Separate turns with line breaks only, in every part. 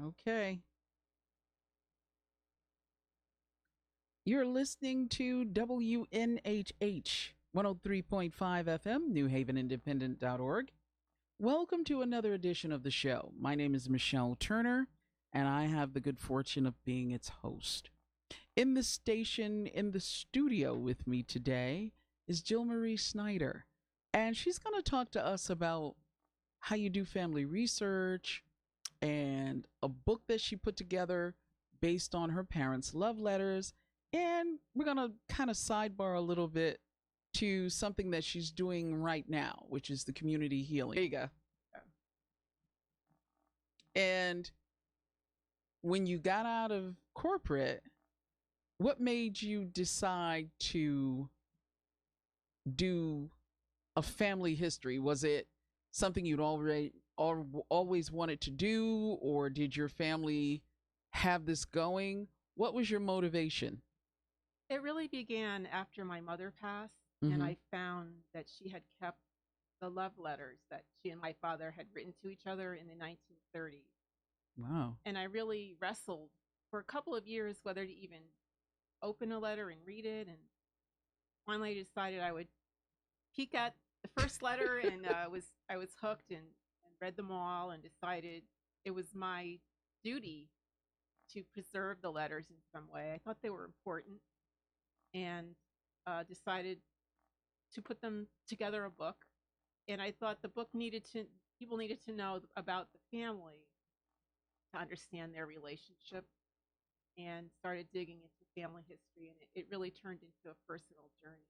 Okay. You're listening to WNHH 103.5 FM, New Haven Independent.org. Welcome to another edition of the show. My name is Michelle Turner, and I have the good fortune of being its host. In the station, in the studio with me today is Jill Marie Snyder, and she's going to talk to us about how you do family research and a book that she put together based on her parents' love letters. And we're going to kind of sidebar a little bit to something that she's doing right now, which is the community healing. There you go. And when you got out of corporate, what made you decide to do a family history? Was it something you'd always wanted to do, or did your family have this going? What was your motivation?
It really began after my mother passed, and
Mm-hmm.
I found that she had kept the love letters that she and my father had written to each other in the 1930s.
Wow.
And I really wrestled for a couple of years whether to even open a letter and read it. And finally decided I would peek at the first letter, and I was hooked and read them all and decided it was my duty to preserve the letters in some way. I thought they were important, and decided to put them together a book. And I thought the book needed to people needed to know about the family to understand their relationship, and started digging into family history, and it really turned into a personal journey.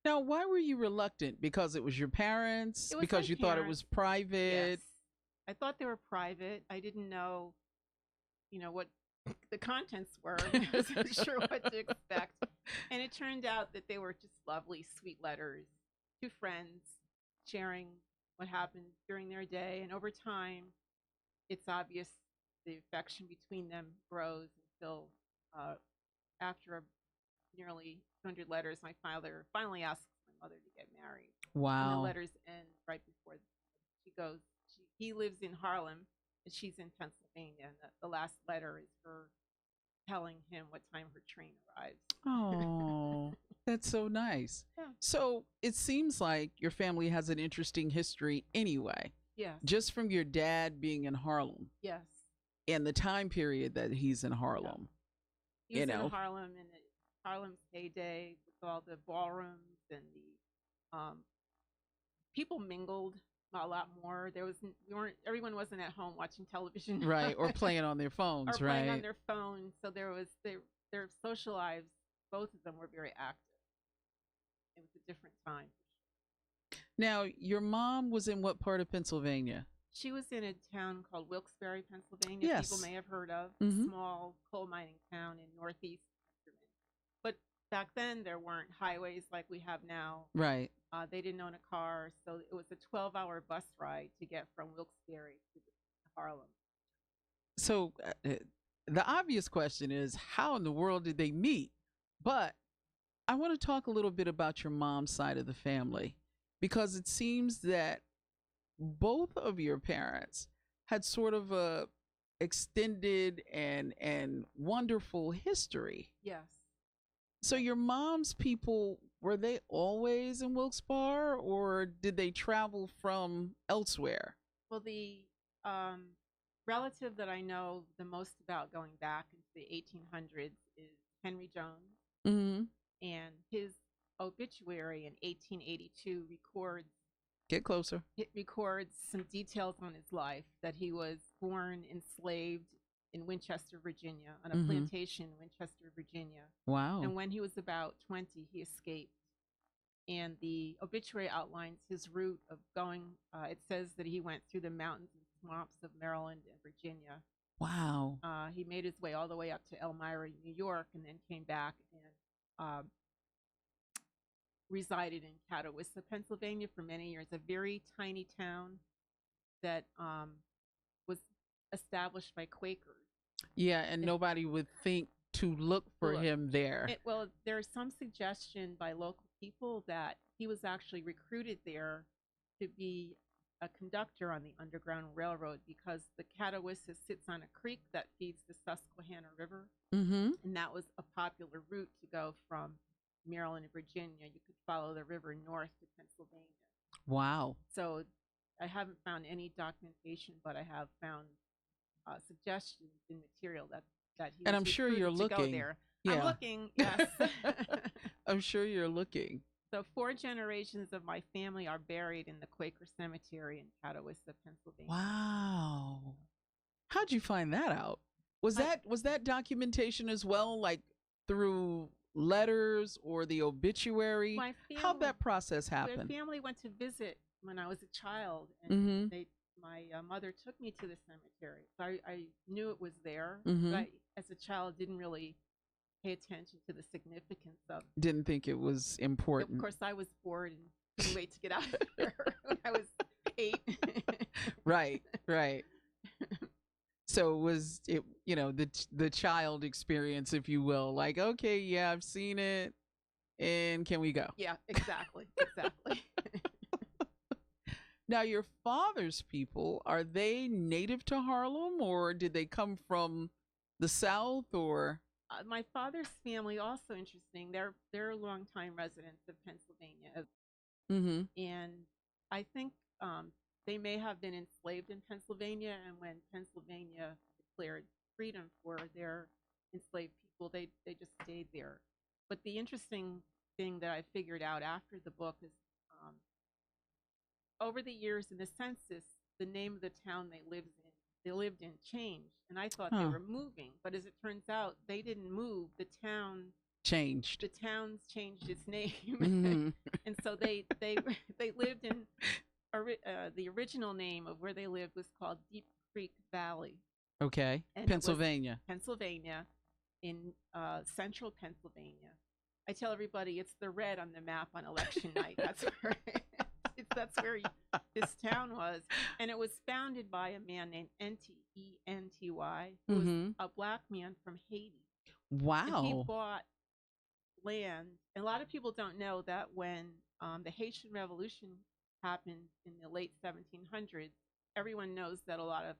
Now, why were you reluctant? Because it was your parents?
It was my
Because you thought it
parents.
was
Yes.
private?
I thought they were private. I didn't know, what the contents were. I wasn't sure what to expect. And it turned out that they were just lovely, sweet letters to friends sharing what happened during their day. And over time, it's obvious the affection between them grows until uh, after nearly 200 letters, my father finally asks my mother to get married. And the
Wow.
letters end right before she goes. He lives in Harlem, and she's in Pennsylvania. And the last letter is her telling him what time her train arrives.
Oh, that's so nice.
Yeah.
So it seems like your family has an interesting history anyway,
Yes.
just from your dad being in Harlem
Yes.
and the time period that he's in
Yeah.
Harlem.
He
You
was in
know,
Harlem in Harlem's heyday with all the ballrooms and the people mingled a lot more. There was we weren't everyone wasn't at home watching television
right? Or playing on their
or
phones,
playing on
right?
their phones. So their social lives. Both of them were very active. It was a different time.
Now, your mom was in what part of Pennsylvania?
She was in a town called Wilkes-Barre, Pennsylvania. People
Yes.
may have heard of,
Mm-hmm.
small coal mining town in northeast Pennsylvania. But back then there weren't highways like we have now.
Right.
They didn't own a car, so it was a 12-hour bus ride to get from Wilkes-Barre to Harlem.
So the obvious question is, how in the world did they meet? But I want to talk a little bit about your mom's side of the family because it seems that both of your parents had sort of a extended and wonderful history.
Yes.
So your mom's people, were they always in Wilkes-Barre or did they travel from elsewhere?
Well, the um, relative that I know the most about going back into the 1800s is Henry Jones,
Mm-hmm.
and his obituary in 1882
Get closer.
records some details on his life, that he was born enslaved in Winchester, Virginia, on a
Mm-hmm.
plantation in Winchester, Virginia.
Wow.
And when he was about 20, he escaped. And the obituary outlines his route of going. It says that he went through the mountains and swamps of Maryland and Virginia.
Wow.
He made his way all the way up to Elmira, New York, and then came back and resided in Catawissa, Pennsylvania for many years, a very tiny town that was established by Quakers.
Yeah, and nobody would think to look for
Look,
him there.
Well, there's some suggestion by local people that he was actually recruited there to be a conductor on the Underground Railroad because the Catawissa sits on a creek that feeds the Susquehanna River,
Mm-hmm.
and that was a popular route to go from Maryland and Virginia. You could follow the river north to Pennsylvania.
Wow.
So I haven't found any documentation, but I have found suggestions in material that he
And
was
I'm sure you're
recruited to go
looking.
there. I'm
Yeah.
looking, yes.
I'm sure you're looking.
So 4 generations of my family are buried in the Quaker Cemetery in Catawissa, Pennsylvania.
Wow. How'd you find that out? Was
My,
that documentation as well, like through letters or the obituary?
my
How'd
family,
that process
my
happen?
family went to visit when I was a child, and
Mm-hmm.
my mother took me to the cemetery. So I knew it was there,
Mm-hmm.
but I, as a child, didn't really pay attention to the significance of.
Didn't think it was
Of
important.
course, I was bored and couldn't wait to get out of there when I was 8.
Right, right. So was it, the child experience, if you will, like, okay, yeah, I've seen it, and can we go?
Yeah, exactly, exactly.
Now, your father's people, are they native to Harlem, or did they come from the South, or?
My father's family also interesting. They're longtime residents of Pennsylvania,
Mm-hmm.
and I think they may have been enslaved in Pennsylvania. And when Pennsylvania declared freedom for their enslaved people, they just stayed there. But the interesting thing that I figured out after the book is, over the years in the census, the name of the town they lived in changed, and I thought they
Huh.
were moving, but as it turns out, they didn't move.
Changed.
The town's changed its name,
Mm-hmm.
and so they lived in the original name of where they lived was called Deep Creek Valley,
Okay.
and it was
Pennsylvania.
Pennsylvania, in central Pennsylvania. I tell everybody it's the red on the map on election night. That's where that's where this town was, and it was founded by a man named Enty, who was
Mm-hmm.
a black man from Haiti. And he
Wow.
bought land. And a lot of people don't know that when the Haitian Revolution happened in the late 1700s, everyone knows that a lot of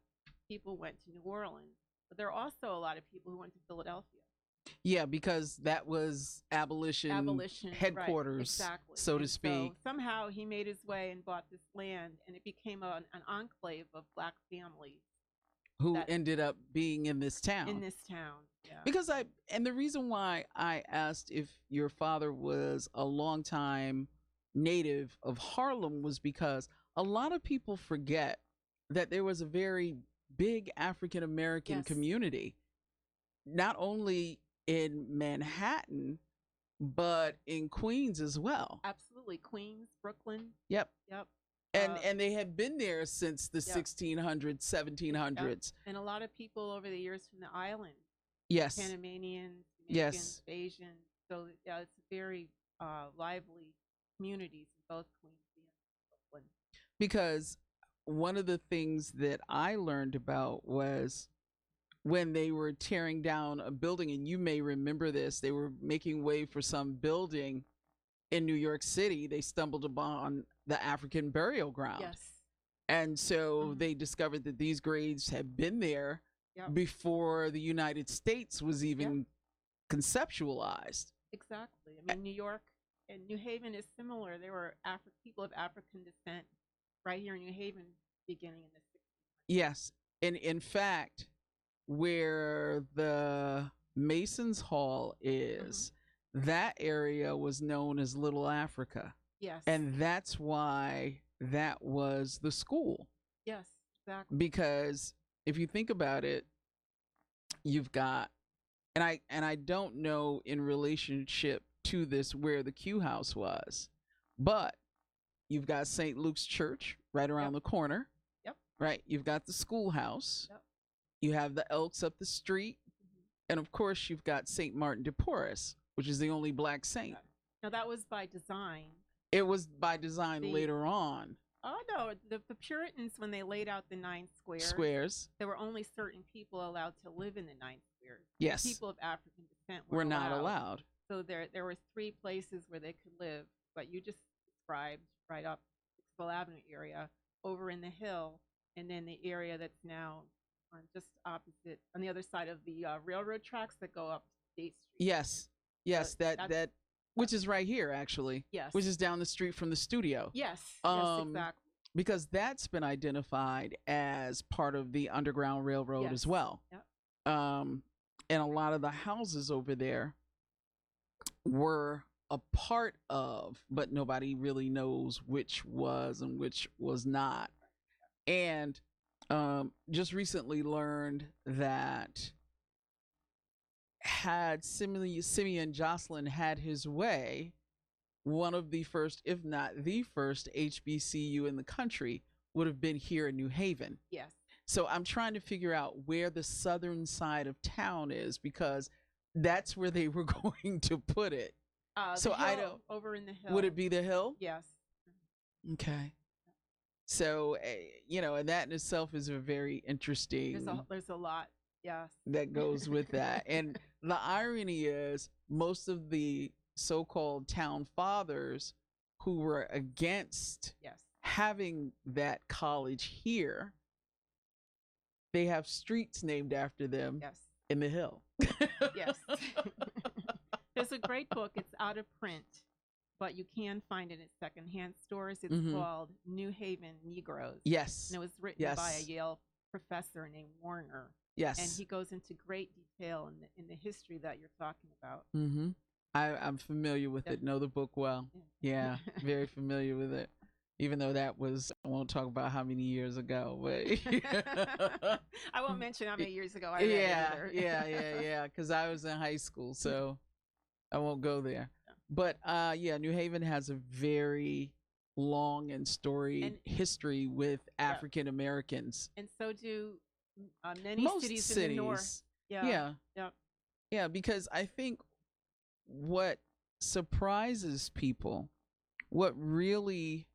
people went to New Orleans, but there are also a lot of people who went to Philadelphia.
Yeah, because that was abolition
Right,
headquarters,
exactly.
so to
And
speak,
so somehow he made his way and bought this land, and it became an enclave of black families
who
that
ended up being in this
in
town.
this town. Yeah.
Because and the reason why I asked if your father was a longtime native of Harlem was because a lot of people forget that there was a very big African American
Yes.
community, not only in Manhattan, but in Queens as well.
Absolutely. Queens, Brooklyn.
Yep.
Yep.
And they had been there since the
Yep.
1600s, 1700s.
And a lot of people over the years from the island,
Yes.
Panamanians,
Yes.
Jamaicans, Asians. So yeah, it's very lively communities in both Queens and Brooklyn.
Because one of the things that I learned about was when they were tearing down a building, and you may remember this, they were making way for some building in New York City. They stumbled upon the African burial ground.
Yes.
And so
Mhm.
they discovered that these graves had been there
Yep.
before the United States was even conceptualized.
Exactly. I mean, New York and New Haven is similar. There were people of African descent right here in New Haven beginning in the 60s.
Yes. And in fact, where the Masons Hall is, that area was known as Little Africa.
Yes.
And that's why that was the school.
Yes, exactly.
Because if you think about it, you've got, and I don't know in relationship to this where the Q House was, but you've got St. Luke's Church right around the corner.
Yep.
Right. You've got the schoolhouse.
Yep.
You have the Elks up the street. And of course, you've got St. Martin de Porres, which is the only black saint.
Now, that was by design.
It was by design later on.
Oh, no. The Puritans, when they laid out the 9
Squares.
there were only certain people allowed to live in the 9 squares.
Yes.
People of African descent
were not allowed.
So there were 3 places where they could live, but you just described right up Expel Avenue area over in the hill, and then the area that's now on just opposite on the other side of the railroad tracks that go up State Street.
Yes. Yes, that which is right here actually.
Yes.
Which is down the street from the studio.
Yes. Yes, exactly.
Because that's been identified as part of the Underground Railroad as well.
Yep.
And a lot of the houses over there were a part of, but nobody really knows which was and which was not. And just recently learned that had Simeon Jocelyn had his way, one of the first, if not the first, HBCU in the country would have been here in New Haven.
Yes.
So I'm trying to figure out where the southern side of town is, because that's where they were going to put it. So I don't.
Over in the hill.
Would it be the hill?
Yes.
Okay. So and that in itself is a very interesting.
There's a lot. Yes.
That goes with that, and the irony is most of the so-called town fathers who were against having that college here, they have streets named after them in the hill.
Yes. There's a great book. It's out of print, but you can find it at secondhand stores. It's called New Haven Negroes.
Yes.
And it was written by a Yale professor named Warner.
Yes.
And he goes into great detail in the history that you're talking about.
Mm-hmm. I'm familiar with it. Know the book well. Yeah, very familiar with it. Even though that was, I won't talk about how many years ago, but
I won't mention how many years ago I read it either.
Yeah. Because I was in high school, so I won't go there. But New Haven has a very long and storied history with African Americans,
and so do many
most
cities in the north.
Yeah, because I think what surprises people, what really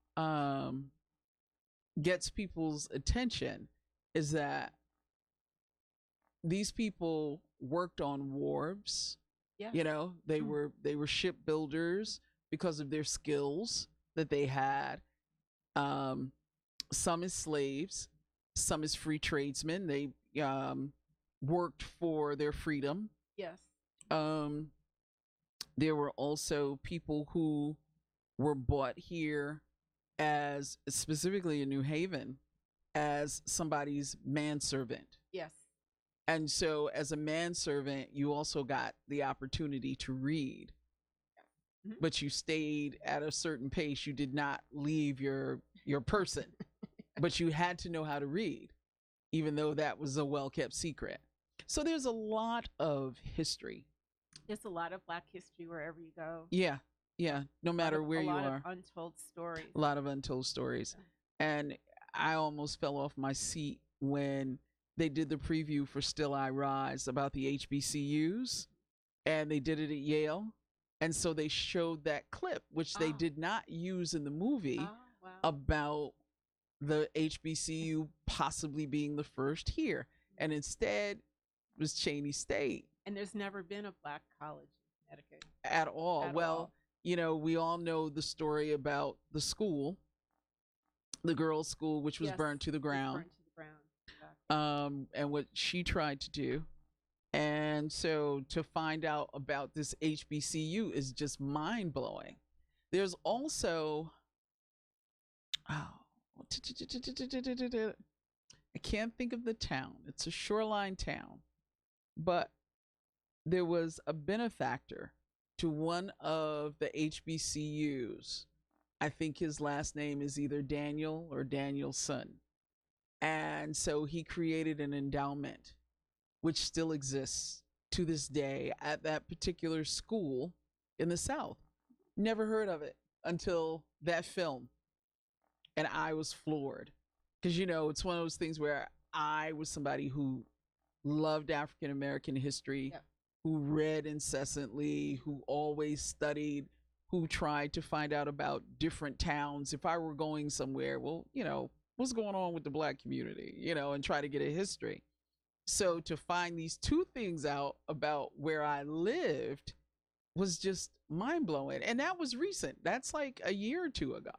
gets people's attention, is that these people worked on wharves. They were shipbuilders because of their skills that they had. Some as slaves, some as free tradesmen. They worked for their freedom.
Yes.
There were also people who were bought here as, specifically in New Haven, as somebody's manservant.
Yes.
And so as a manservant, you also got the opportunity to read, but you stayed at a certain pace. You did not leave your person, but you had to know how to read, even though that was a well-kept secret. So there's a lot of history.
There's a lot of Black history wherever you go.
Yeah. No matter where you are.
A lot of untold stories.
A lot of untold stories. And I almost fell off my seat when they did the preview for Still I Rise about the HBCUs, and they did it at Yale. And so they showed that clip, which they did not use in the movie, about the HBCU possibly being the first here. And instead it was Cheney State.
And there's never been a Black college in Connecticut.
At all. We all know the story about the school, the girls' school, which was burned to the ground. Exactly. And what she tried to do. And so to find out about this HBCU is just mind-blowing. There's also, I can't think of the town. It's a shoreline town. But there was a benefactor to one of the HBCUs. I think his last name is either Daniel or Danielson. And so he created an endowment, which still exists to this day at that particular school in the South. Never heard of it until that film. And I was floored. Because, it's one of those things where I was somebody who loved African American history, who read incessantly, who always studied, who tried to find out about different towns. If I were going somewhere, what's going on with the Black community, and try to get a history. So to find these two things out about where I lived was just mind blowing. And that was recent. That's like a year or two ago.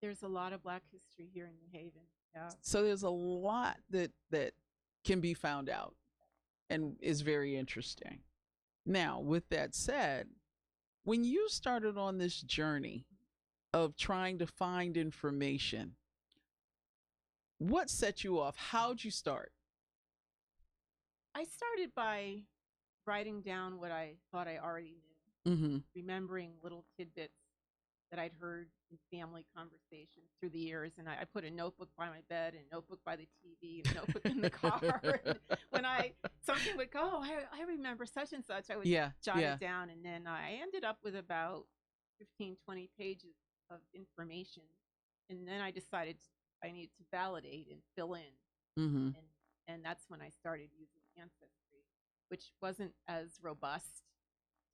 There's a lot of Black history here in New Haven. Yeah.
So there's a lot that can be found out and is very interesting. Now, with that said, when you started on this journey of trying to find information, what set you off? How'd you start?
I started by writing down what I thought I already knew,
Mm-hmm.
remembering little tidbits that I'd heard in family conversations through the years. And I put a notebook by my bed, a notebook by the TV, and a notebook in the car. And when something would go, oh, I remember such and such, I would jot it down. And then I ended up with about 15, 20 pages of information. And then I decided I needed to validate and fill in.
Mm-hmm.
And that's when I started using Ancestry, which wasn't as robust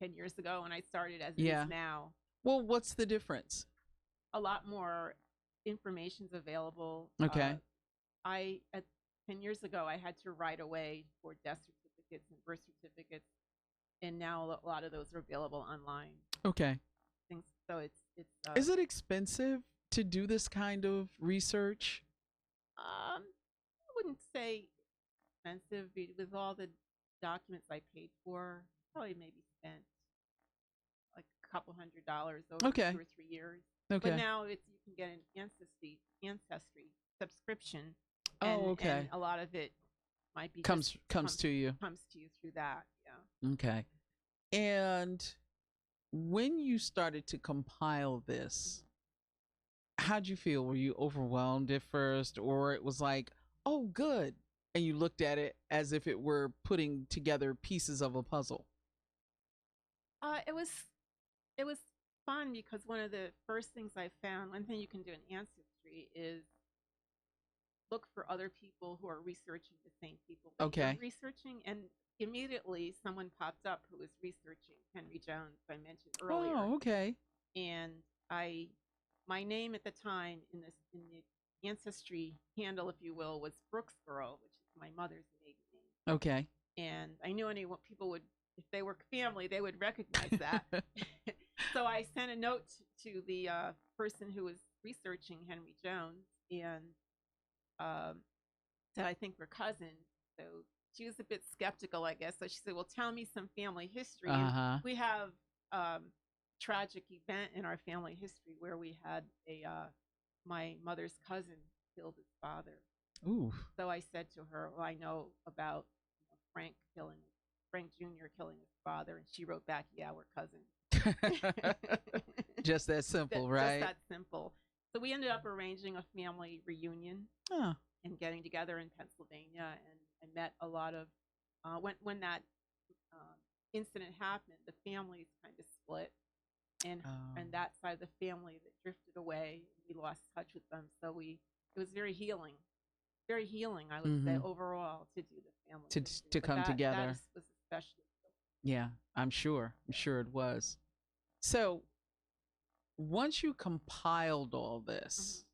10 years ago when I started as it is now.
Well, what's the difference?
A lot more information's available.
Okay.
10 years ago, I had to write away for death certificates and birth certificates, and now a lot of those are available online.
Okay.
So it's.
Is it expensive to do this kind of research?
I wouldn't say expensive. With all the documents I paid for, probably maybe spent like a couple $100 over 2 or 3 years.
Okay.
But now you can get an ancestry subscription.
And
a lot of it might be
comes to you
through that. Yeah.
Okay. And when you started to compile this, how'd you feel? Were you overwhelmed at first, or it was like, oh, good, and you looked at it as if it were putting together pieces of a puzzle?
It was fun because one of the first things I found, one thing you can do in Ancestry is look for other people who are researching the same people that you're researching, and immediately someone popped up who was researching Henry Jones, I mentioned earlier.
Oh, okay.
And my name at the time in the Ancestry handle, if you will, was Brooks Girl, which is my mother's maiden name.
Okay.
And I knew people would, if they were family, they would recognize that. So I sent a note to the person who was researching Henry Jones and said, I think we're cousins. So she was a bit skeptical, I guess. So she said, well, tell me some family history. And we have tragic event in our family history where we had my mother's cousin killed his father.
Ooh.
So I said to her, well, I know about Frank Jr. killing his father. And she wrote back, yeah, we're cousins.
Just that simple, right?
Just that simple. So we ended up arranging a family reunion and getting together in Pennsylvania. And I met a lot of, when that incident happened, the families kind of split. And that side of the family that drifted away, we lost touch with them. So it was very healing, I would say, overall, to do the family
to come together.
That was especially.
Yeah, I'm sure it was. So once you compiled all this,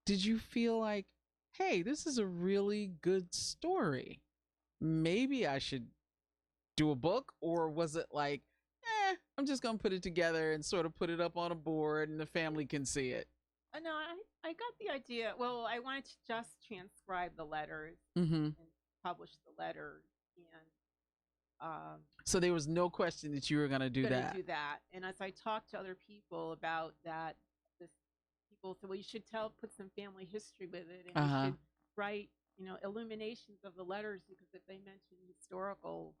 did you feel like, hey, this is a really good story, maybe I should do a book? Or was it like, I'm just gonna put it together and sort of put it up on a board and the family can see it?
No, I got the idea. Well, I wanted to just transcribe the letters
Mm-hmm.
and publish the letters, and
so there was no question that you were gonna do that.
And as I talked to other people about that, people said, well, you should put some family history with it, and you should write, illuminations of the letters, because if they mention historical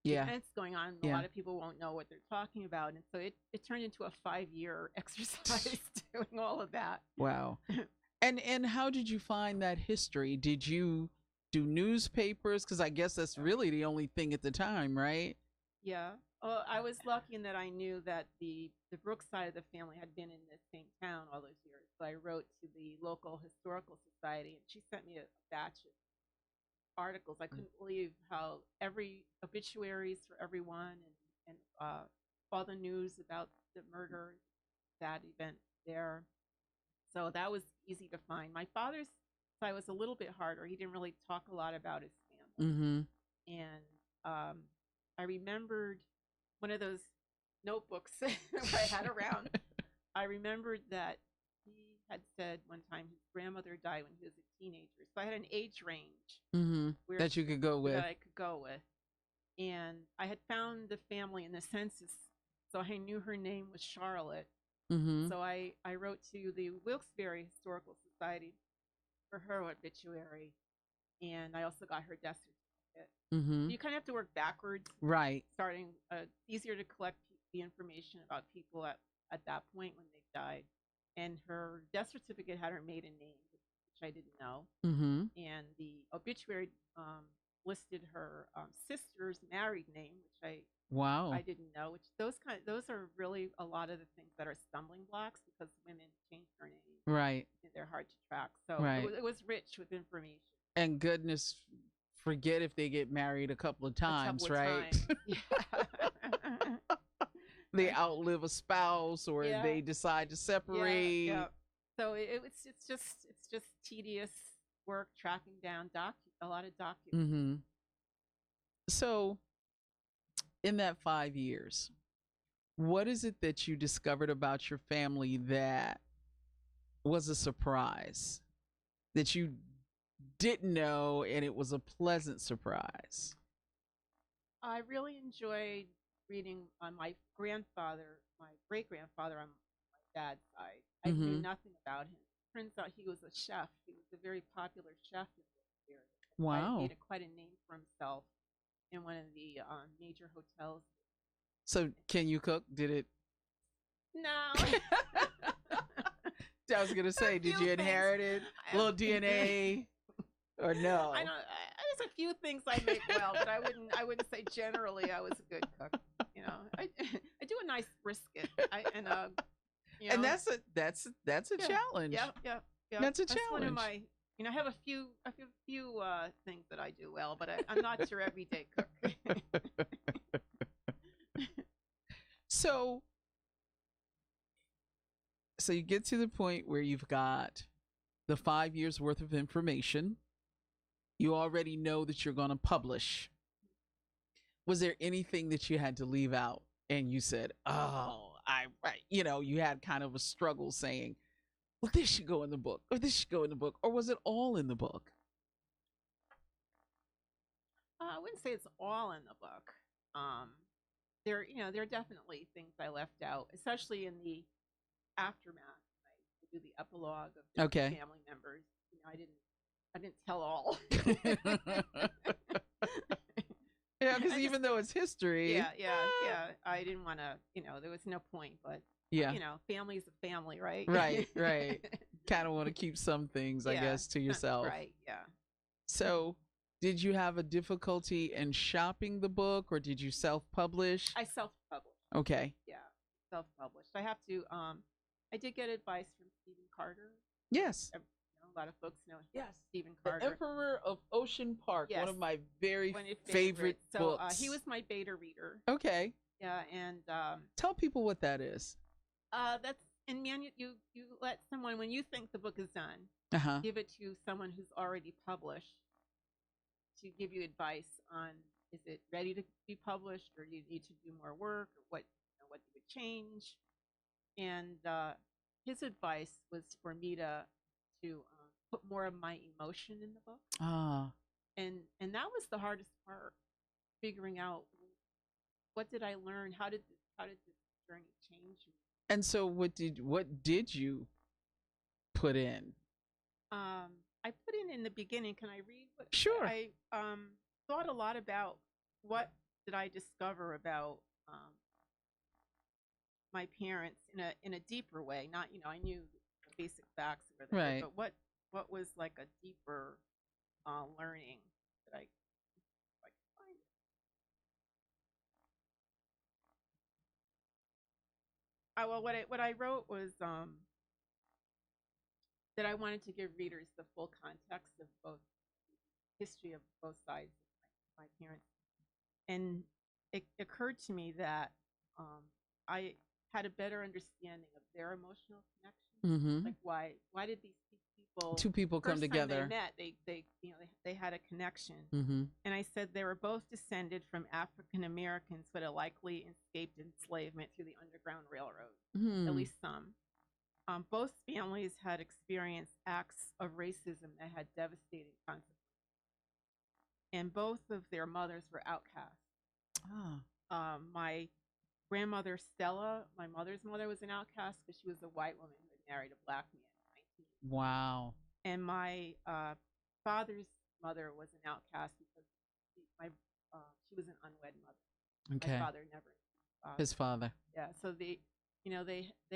events going on, a lot of people won't know what they're talking about. And so it turned into a 5-year exercise doing all of that.
Wow. And how did you find that history? Did you do newspapers? Because I guess that's really the only thing at the time, right?
Yeah. I was lucky in that I knew that the Brooks side of the family had been in the same town all those years. So I wrote to the local historical society, and she sent me a batch of articles. I couldn't believe how every obituaries for everyone, and all the news about the murder, that event there. So that was easy to find. My father's side was a little bit harder. He didn't really talk a lot about his family.
Mm-hmm.
And I remembered one of those notebooks I had around. I remembered that had said one time his grandmother died when he was a teenager. So I had an age range
Mm-hmm.
where
That you could go with.
that I could go with. And I had found the family in the census, so I knew her name was Charlotte.
Mm-hmm.
So I wrote to the Wilkes-Barre Historical Society for her obituary, and I also got her death certificate.
Mm-hmm.
You kind of have to work backwards,
Right.
starting easier to collect the information about people at that point when they died. And her death certificate had her maiden name, which I didn't know,
Mm-hmm.
and the obituary listed her sister's married name, which
Wow.
I didn't know. Which those are really a lot of the things that are stumbling blocks because women change their name
Right.
and they're hard to track. So
Right.
it was rich with information.
And goodness, forget if they get married a couple of times,
A couple
right?
of times. Yeah.
They outlive a spouse, or
Yeah.
they decide to separate.
Yeah. So it's just tedious work tracking down a lot of documents.
Mm-hmm. So, in that 5 years, what is it that you discovered about your family that was a surprise, that you didn't know and it was a pleasant surprise?
I really enjoyed reading on my grandfather, my great grandfather on my dad's side. I knew
Mhm.
nothing about him. Turns out he was a chef. He was a very popular chef in this area.
Wow.
Made quite a name for himself in one of the major hotels.
So, can you cook? Did it?
No.
I was gonna say, did you inherit it? A little DNA, or no?
I don't. There's a few things I make well, but I wouldn't say generally I was a good cook. You know, I do a nice brisket. You know,
And that's a
Yeah.
challenge.
Yeah.
That's a
One of
challenge.
my. You know, I have a few things that I do well, but I'm not your everyday cook.
So you get to the point where you've got the 5 years worth of information. You already know that you're going to publish. Was there anything that you had to leave out and you said, "Oh, you had kind of a struggle saying, well, this should go in the book, or this should go in the book," or was it all in the book?
I wouldn't say it's all in the book. There are definitely things I left out, especially in the aftermath. I do the epilogue of the
Okay.
family members. You know, I didn't tell all.
Yeah, because
I
even though it's history.
Yeah. I didn't want to. There was no point, but
Yeah.
family's a family, right?
Right. Kind of want to keep some things, I
Yeah,
guess, to yourself.
Right. Yeah.
So, did you have a difficulty in shopping the book, or did you self-publish?
I self-published.
Okay.
Yeah, self-published. I have to. I did get advice from Stephen Carter.
Yes.
A lot of folks know
Yes.
Stephen
The
Carter.
Emperor of Ocean Park, one
Yes.
of my very
One of your
favorite
favorites. So
books.
he was my beta reader.
Okay.
Yeah, and
Tell people what that is.
that's and man, you let someone when you think the book is done,
Uh-huh.
give it to someone who's already published to give you advice on is it ready to be published or do you need to do more work or what you would change. And his advice was for me to put more of my emotion in the book.
Ah.
And that was the hardest part, figuring out what did I learn, how did this journey change me.
And so what did you put in?
I put in the beginning. Can I read what
Sure.
I thought a lot about what did I discover about my parents in a deeper way. Not I knew the basic facts were there,
Right.
but what was like a deeper learning that I could find it. Well, what I wrote was that I wanted to give readers the full context of both history of both sides of my parents, and it occurred to me that I had a better understanding of their emotional connection.
Mm-hmm.
Like why did these people
Two people come
first time
together.
they met they had a connection.
Mm-hmm.
And I said they were both descended from African Americans but had likely escaped enslavement through the Underground Railroad,
Mm-hmm.
at least some. Both families had experienced acts of racism that had devastating consequences, and both of their mothers were outcasts.
Ah,
My grandmother Stella, my mother's mother, was an outcast because she was a white woman who had married a black man at 19.
wow.
And my father's mother was an outcast because she was an unwed mother. My
Okay.
father never knew his father.
His father.
Yeah, so they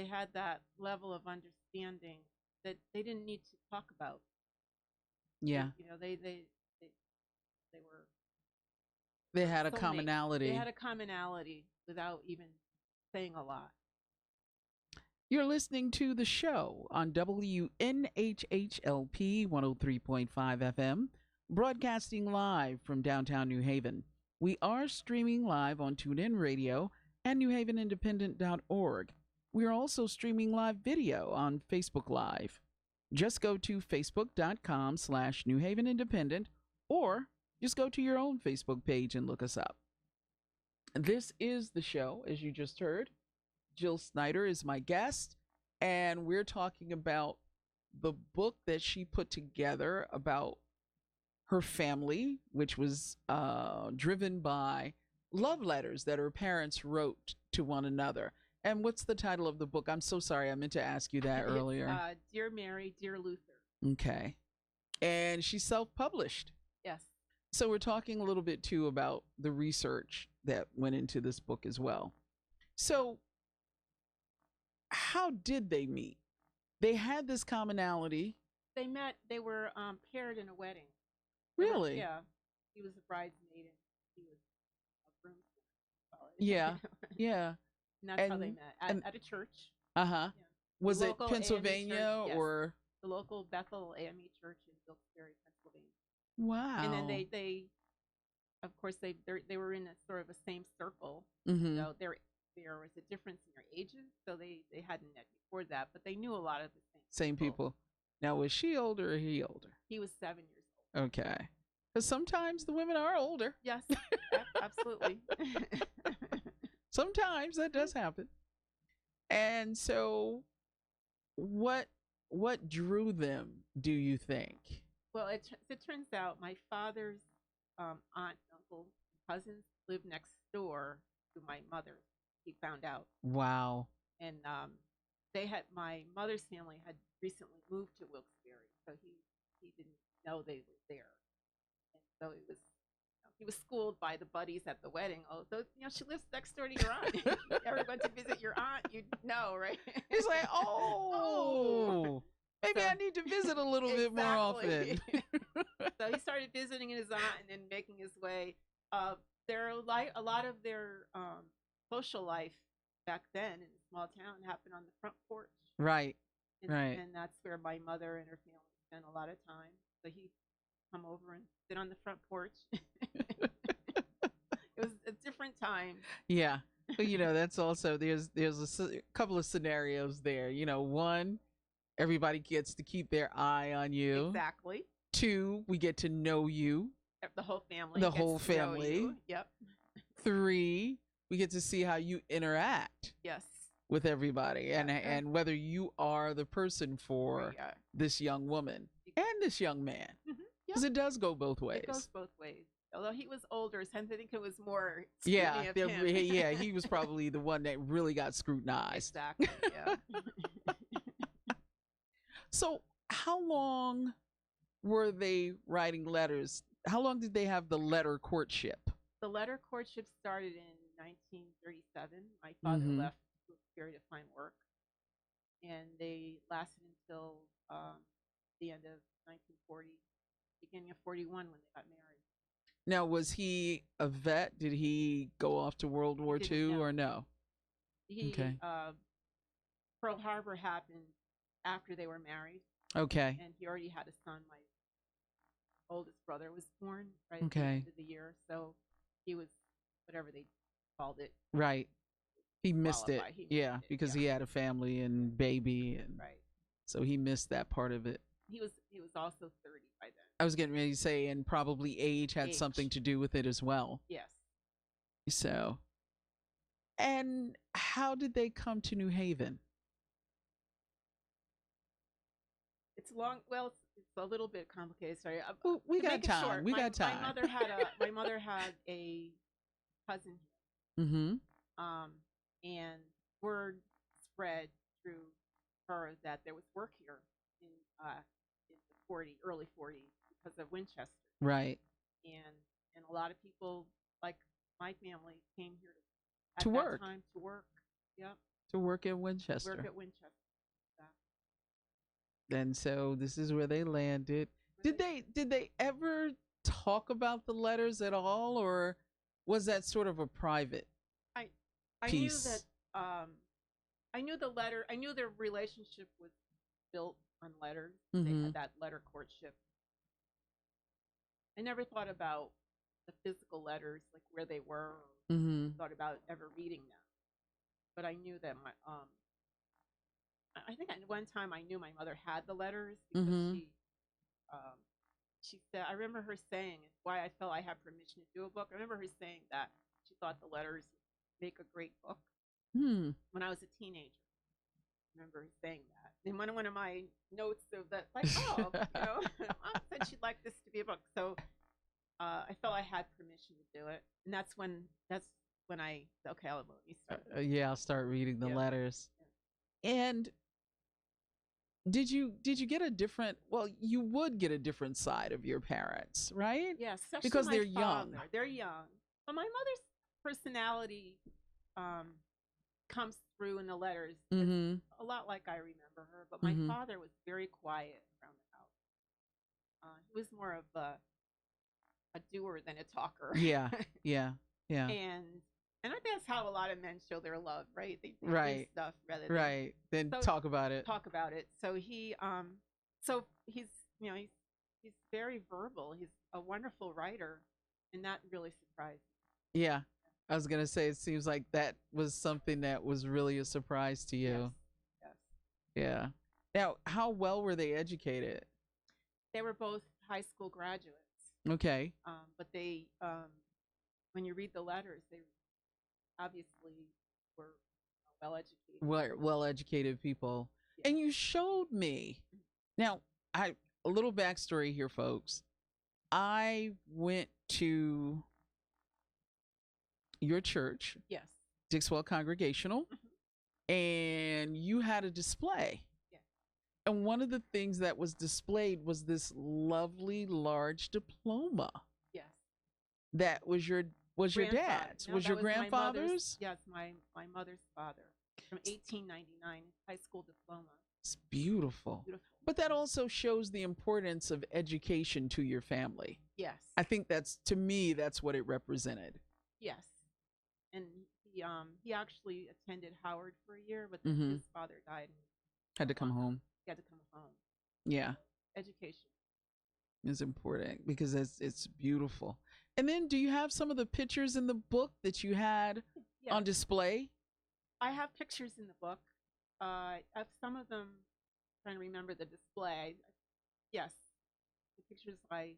had that level of understanding that they didn't need to talk about.
Yeah.
They, they were
They had a
soulmates. They
commonality.
had a commonality without even saying a lot.
You're listening to the show on WNHHLP 103.5 FM, broadcasting live from downtown New Haven. We are streaming live on TuneIn Radio and newhavenindependent.org. We are also streaming live video on Facebook Live. Just go to facebook.com/New Haven Independent, or just go to your own Facebook page and look us up. This is the show, as you just heard. Jill Snyder is my guest, and we're talking about the book that she put together about her family, which was driven by love letters that her parents wrote to one another. And what's the title of the book? I'm so sorry, I meant to ask you that earlier.
Dear Mary, Dear Luther.
Okay. And she's self-published.
Yes.
So we're talking a little bit too about the research that went into this book as well. So how did they meet? They had this commonality.
They met. They were paired in a wedding.
Really?
Yeah. He was a bridesmaid and he was a groomsman.
Yeah. Yeah.
And that's how they met at a church.
Uh-huh.
Yeah.
Was it
Local
Pennsylvania
AME church, yes.
or
The local Bethel AME church in Wilkes-Barre, Pennsylvania.
wow?
And then they of course they were in a sort of a same circle.
Mm-hmm.
So there was a difference in their ages, so they hadn't met before that, but they knew a lot of the
Same people. Now, was she older or he older?
He was 7 years old.
Okay. Because sometimes the women are older.
Yes, absolutely.
Sometimes that does happen. And so what drew them, do you think?
Well, it turns out my father's aunt, uncle, cousins lived next door to my mother. He found out.
Wow.
And my mother's family had recently moved to Wilkes-Barre, so he didn't know they were there, and so he was schooled by the buddies at the wedding. Oh, she lives next door to your aunt. If you ever went to visit your aunt, you'd know, right?
He's like, oh, maybe I need to visit a little bit more often.
So he started visiting his aunt and then making his way. A lot of their social life back then in a small town happened on the front porch.
Right.
And that's where my mother and her family spent a lot of time. So he'd come over and sit on the front porch. It was a different time.
Yeah. But, that's also, there's a couple of scenarios there. One, everybody gets to keep their eye on you.
Exactly.
2, we get to know you.
The whole family.
The whole family.
Yep.
3, we get to see how you interact.
Yes.
With everybody, and whether you are the person for this young woman and this young man, because it does go both ways.
It goes both ways. Although he was older, so I think it was more
scrutiny
of him.
Yeah, he was probably the one that really got scrutinized.
Exactly. Yeah.
So, how long were they writing letters? How long did they have the letter courtship?
The letter courtship started in 1937. My father left to find work, and they lasted until the end of 1940, beginning of 41 when they got married.
Now, was he a vet? Did he go off to World War II or no?
Okay. Pearl Harbor happened after they were married.
Okay.
And he already had a son. My oldest brother was born right
at the
end of the year, so he was whatever they called it.
Right. He missed it. Because he had a family and baby, and so he missed that part of it.
He was also 30 by then.
I was getting ready to say, and probably age had something to do with it as well.
Yes.
So, and how did they come to New Haven?
long. Well, it's a little bit complicated. Sorry.
Well, we
To
got
make it
time.
short,
We got time.
my mother had a cousin
Mm-hmm.
here, and word spread through her that there was work here in the early 40s because of Winchester,
Right.
and a lot of people like my family came here
To
at
work.
that time to work. Yep,
To work at
work
Winchester.
at Winchester. Exactly.
And so this is where they landed. Did they ever talk about the letters at all, or was that sort of a private
I I knew that
piece?
I knew the letter. I knew their relationship was built on letters. They
Mm-hmm.
had that letter courtship. I never thought about the physical letters, like where they were, or
Mm-hmm.
thought about ever reading them. But I knew that my I think at one time I knew my mother had the letters because
Mm-hmm.
um she said I remember her saying it's why I felt I had permission to do a book. I remember her saying that she thought the letters would make a great book
Hmm.
when I was a teenager. I remember her saying that. And one of my notes of that, like, oh, Mom said she'd like this to be a book. So I felt I had permission to do it, and that's when I said, okay, let me start.
Yeah, I'll start reading the
Yeah.
letters. And did you get a different? Well, you would get a different side of your parents, right?
Yeah, especially
Because
my
they're young.
father. They're young, but my mother's personality comes through in the letters. It's
Mm-hmm.
a lot like I remember her, but my
Mhm.
father was very quiet around the house. He was more of a doer than a talker.
Yeah. Yeah. Yeah.
And I think that's how a lot of men show their love, right? They do
Right.
stuff rather than
Right. Then
So-
talk about it.
talk about it. So he's he's very verbal. He's a wonderful writer, and that really surprised me.
Yeah. I was gonna say it seems like that was something that was really a surprise to you.
Yes, yes.
Yeah. Now, how well were they educated?
They were both high school graduates,
Okay.
but they when you read the letters, they obviously were well educated.
Well educated people.
Yeah.
And you showed me. Now, a little backstory here, folks. I went to your church,
Yes.
Dixwell Congregational, and you had a display.
Yeah.
And one of the things that was displayed was this lovely large diploma.
Yes.
That was your
Grandfather.
dad's?
No,
Was
that
your
was my mother's-
grandfather's?
Yes, my mother's father from 1899, high school diploma.
It's beautiful.
Beautiful.
But that also shows the importance of education to your family.
Yes.
I think to me, that's what it represented.
Yes. And he actually attended Howard for a year, but then
Mhm.
his father died and
Had to come home.
he had to come home.
Yeah,
Education.
is important because it's beautiful. And then, do you have some of the pictures in the book that you had
Yeah.
on display?
I have pictures in the book. I have some of them. Trying to remember the display. Yes, the pictures I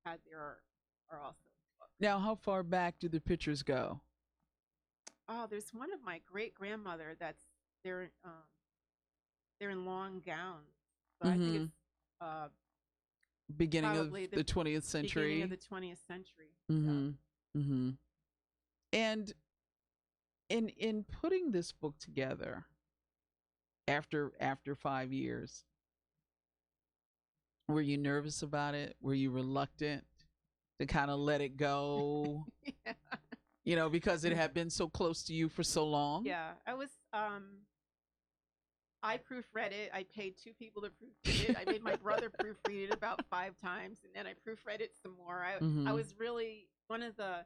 had there are also in the book.
Now, how far back do the pictures go?
Oh, there's one of my great grandmother that's they're in long gowns. So I think
Mhm.
it's
Beginning of
Probably
the 20th century.
beginning of the 20th century.
Mm-hmm. Mm-hmm. And in putting this book together after 5 years, were you nervous about it? Were you reluctant to kind of let it go?
Yeah.
Because it had been so close to you for so long.
Yeah, I was. I proofread it. I paid 2 people to proofread it. I made my brother proofread it about 5 times, and then I proofread it some more. I
Mhm.
was really one of the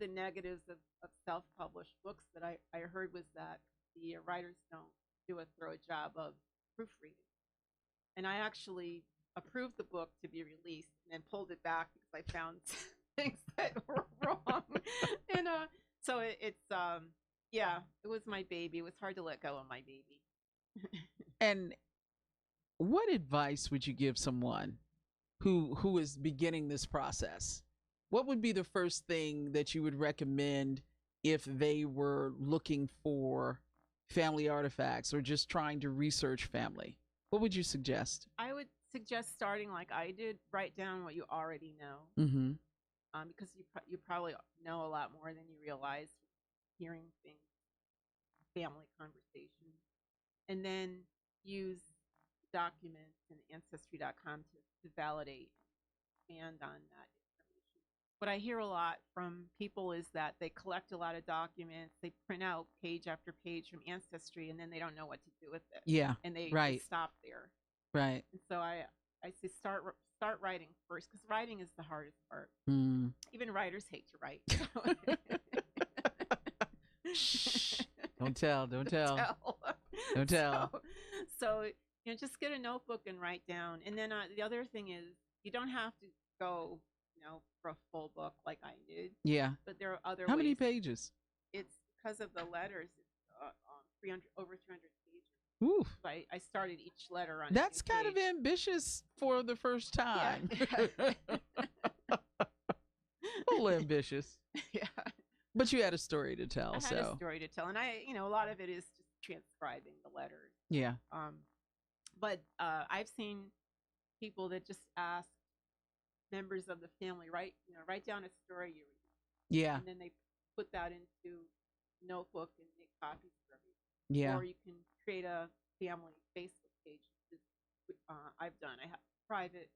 negatives of self-published books that I heard was that the writers don't do a thorough job of proofreading. And I actually approved the book to be released and then pulled it back because I found things that were wrong. And so it's yeah, it was my baby. It was hard to let go of my baby.
And what advice would you give someone who is beginning this process? What would be the first thing that you would recommend if they were looking for family artifacts or just trying to research family? What would you suggest?
I would suggest starting like I did. Write down what you already know,
Mm-hmm.
because you probably know a lot more than you realize hearing things, family conversations, and then use documents and ancestry.com to validate and on that information. What I hear a lot from people is that they collect a lot of documents, they print out page after page from Ancestry, and then they don't know what to do with it,
Yeah.
and they
Right.
stop there.
Right.
And so I say start writing first, because writing is the hardest part.
Mm.
Even writers hate to write.
Shh. Don't tell. Don't tell.
tell.
Don't tell.
So just get a notebook and write down. And then the other thing is, you don't have to go, for a full book like I did.
Yeah.
But there are other
How
ways.
many pages?
It's because of the letters. It's over 300 pages.
Oof.
So I started each letter on.
That's
a new
kind of
page.
ambitious for the first time.
Yeah.
A little ambitious.
Yeah.
But you had a story to tell.
I had
so
a story to tell, and a lot of it is just transcribing the letters.
yeah.
But I've seen people that just ask members of the family write down a story you read,
Yeah.
and then they put that into a notebook and make copies for everyone.
Yeah.
Or you can create a family Facebook page. Which is, I've done. I have a private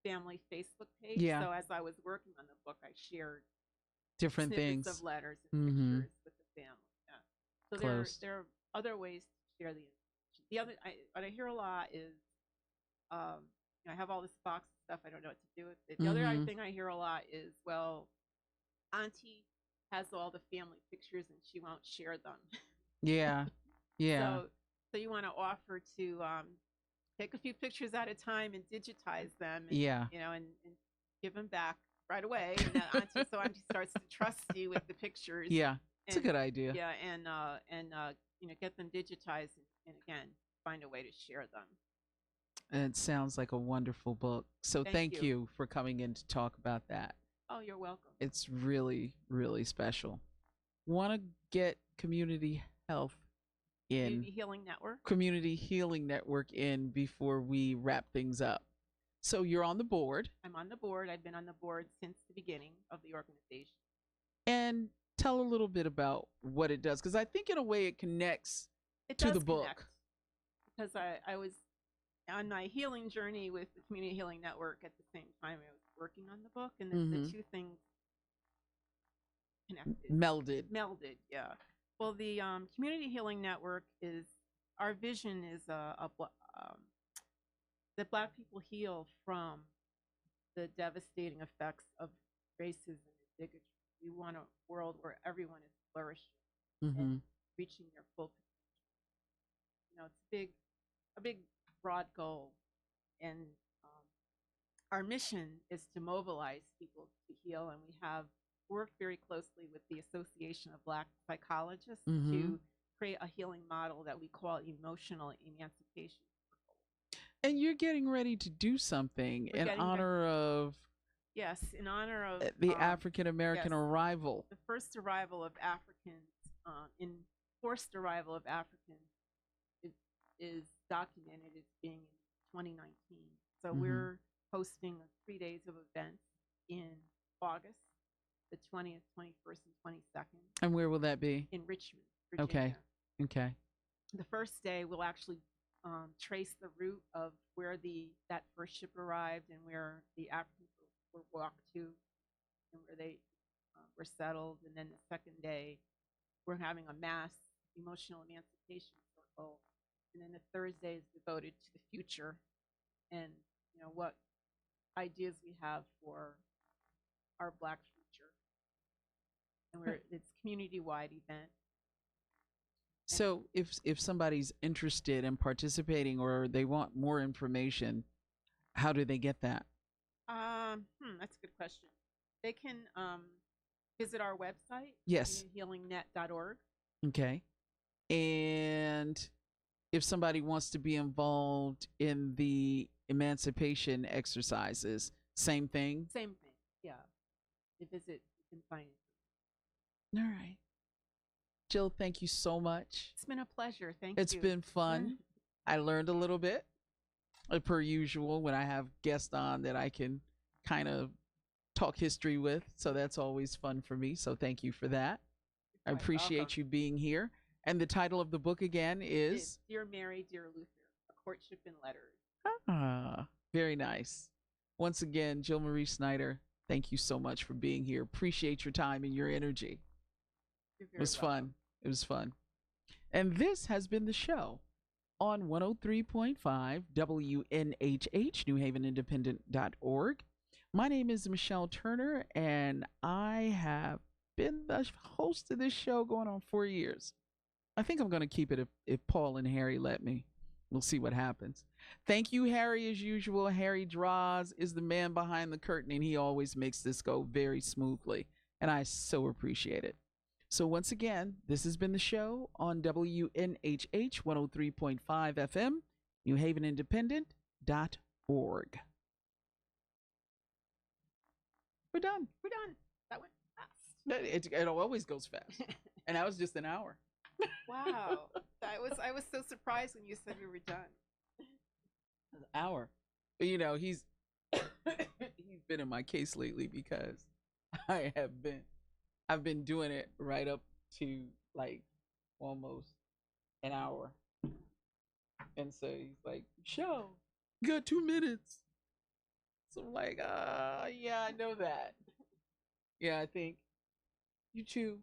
family Facebook page.
Yeah.
So as I was working on the book, I shared
Different
snippets
things.
of letters and
Mhm.
pictures with the family. Yeah. So
Close.
there are other ways to share the information. The other, what I hear a lot is, I have all this box of stuff. I don't know what to do with it. The other
Mhm.
thing I hear a lot is, well, Auntie has all the family pictures and she won't share them.
Yeah. Yeah.
So you want to offer to take a few pictures at a time and digitize them. And,
Yeah.
and give them back right away. And then Auntie starts to trust you with the pictures.
Yeah. It's a
And-
good idea.
Yeah, and get them digitized, and again, find a way to share them.
It sounds like a wonderful book. So
Thank
thank
you.
you for coming in to talk about that.
Oh, you're welcome.
It's really, really special. Want to get community health in,
Community Healing Network.
community healing network in before we wrap things up. So you're on the board,
I'm on the board. I've been on the board since the beginning of the organization.
and tell a little bit about what it does, because I think in a way it connects
It
to
does
the book.
connect, because I was on my healing journey with the Community Healing Network at the same time I was working on the book, and the
Mhm.
two things connected.
Melded.
Yeah. Well, the Community Healing Network is, our vision is that Black people heal from the devastating effects of racism and bigotry. We want a world where everyone is flourishing
Hmm.
and reaching their full potential. It's a big, broad goal, and our mission is to mobilize people to heal, and we have worked very closely with the Association of Black Psychologists
Mhm.
to create a healing model that we call emotional emancipation.
And you're getting ready to do something
We're
in
getting
honor of
Yes, in honor of
the African American
yes.
arrival.
the first arrival of Africans, forced arrival of Africans is documented as being in 2019. So
Mhm.
we're hosting 3 days of events in August, the 20th, 21st, and 22nd
And where will that be?
in Richmond,
Okay.
Virginia.
Okay.
The first day we'll actually trace the route of where that first ship arrived and where the Africans were walked to and where they were settled. And then the second day we're having a mass emotional emancipation circle. And then the Thursday is devoted to the future and what ideas we have for our Black future. And it's a community-wide event.
So if somebody's interested in participating or they want more information, how do they get that?
That's a good question. They can visit our website,
Yes.
communityhealingnet.org.
Okay. And if somebody wants to be involved in the emancipation exercises, same thing?
Same thing. Yeah. They visit, you can find it.
All right. Jill, thank you so much.
It's been a pleasure. Thank
It's
you.
been fun. I learned a little bit. per usual, when I have guests on that I can kind of talk history with. So that's always fun for me. So thank you for that. I
You're quite welcome.
appreciate you being here. And the title of the book again
It's
is
Dear Mary, Dear Luther, A Courtship in Letters.
Ah, very nice. Once again, Jill Marie Snyder, thank you so much for being here. Appreciate your time and your energy.
You're
It
very
was
welcome.
fun. It was fun. And this has been the show on 103.5 WNHH, NewHavenIndependent.org. My name is Michelle Turner, and I have been the host of this show going on 4 years. I think I'm going to keep it if Paul and Harry let me. We'll see what happens. Thank you, Harry, as usual. Harry Draws is the man behind the curtain, and he always makes this go very smoothly. And I so appreciate it. So, once again, this has been the show on WNHH 103.5 FM, NewHavenIndependent.org. We're done.
We're done. That went fast.
It always goes fast. And that was just an hour.
Wow. I was so surprised when you said we were done.
An hour. But, you know, he's he's been in my case lately because I've been doing it right up to like almost an hour. And so he's like, show, you got 2 minutes. So I'm like, yeah, I know that. Yeah, I think you too.